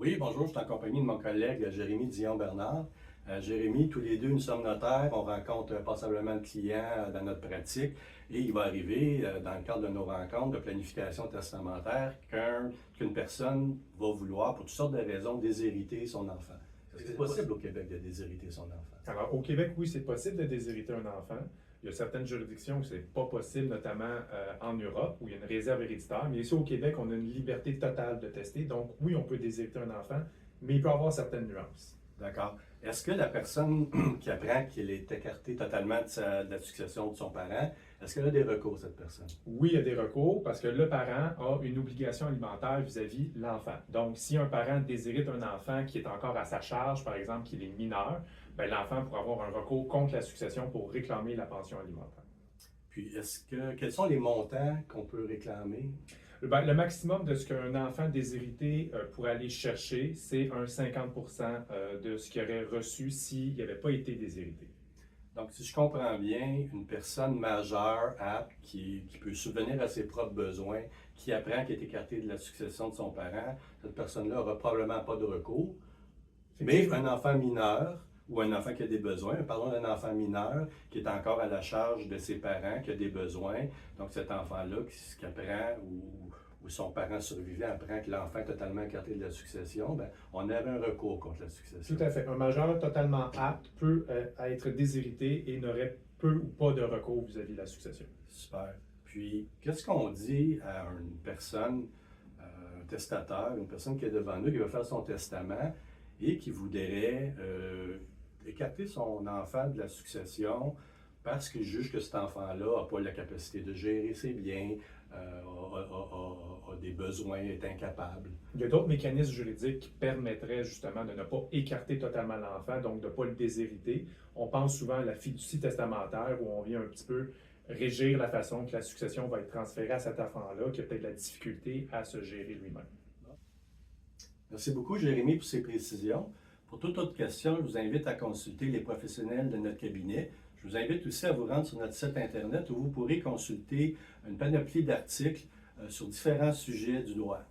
Oui, bonjour, je suis en compagnie de mon collègue Jérémy Dion-Bernard. Jérémy, tous les deux, nous sommes notaires. On rencontre passablement de clients dans notre pratique et il va arriver, dans le cadre de nos rencontres de planification testamentaire, qu'une personne va vouloir, pour toutes sortes de raisons, déshériter son enfant. Est-ce que c'est possible au Québec de déshériter son enfant? Alors, au Québec, oui, c'est possible de déshériter un enfant. Il y a certaines juridictions où ce n'est pas possible, notamment en Europe, où il y a une réserve héréditaire. Mais ici, au Québec, on a une liberté totale de tester. Donc, oui, on peut déshériter un enfant, mais il peut avoir certaines nuances. D'accord. Est-ce que la personne qui apprend qu'elle est écartée totalement de la succession de son parent, est-ce qu'elle a des recours, cette personne? Oui, il y a des recours parce que le parent a une obligation alimentaire vis-à-vis l'enfant. Donc, si un parent déshérite un enfant qui est encore à sa charge, par exemple, qu'il est mineur, bien, l'enfant pourra avoir un recours contre la succession pour réclamer la pension alimentaire. Puis, quels sont les montants qu'on peut réclamer? Ben, le maximum de ce qu'un enfant déshérité pourrait aller chercher, c'est un 50% de ce qu'il aurait reçu s'il n'avait pas été déshérité. Donc, si je comprends bien, une personne majeure, apte, qui peut subvenir à ses propres besoins, qui apprend qu'elle est écartée de la succession de son parent, cette personne-là n'aura probablement pas de recours. Mais un enfant mineur, ou un enfant qui a des besoins, parlons d'un enfant mineur qui est encore à la charge de ses parents, qui a des besoins, donc cet enfant-là qui apprend, ou son parent survivant apprend que l'enfant est totalement écarté de la succession, bien, on aurait un recours contre la succession. Tout à fait. Un majeur totalement apte peut être déshérité et n'aurait peu ou pas de recours vis-à-vis de la succession. Super. Puis, qu'est-ce qu'on dit à une personne, un testateur, une personne qui est devant nous, qui va faire son testament et qui voudrait écarter son enfant de la succession parce qu'il juge que cet enfant-là n'a pas la capacité de gérer ses biens, a des besoins, est incapable? Il y a d'autres mécanismes juridiques qui permettraient justement de ne pas écarter totalement l'enfant, donc de ne pas le déshériter. On pense souvent à la fiducie testamentaire où on vient un petit peu régir la façon que la succession va être transférée à cet enfant-là, qui a peut-être la difficulté à se gérer lui-même. Merci beaucoup, Jérémy, pour ces précisions. Pour toute autre question, je vous invite à consulter les professionnels de notre cabinet. Je vous invite aussi à vous rendre sur notre site Internet où vous pourrez consulter une panoplie d'articles sur différents sujets du droit.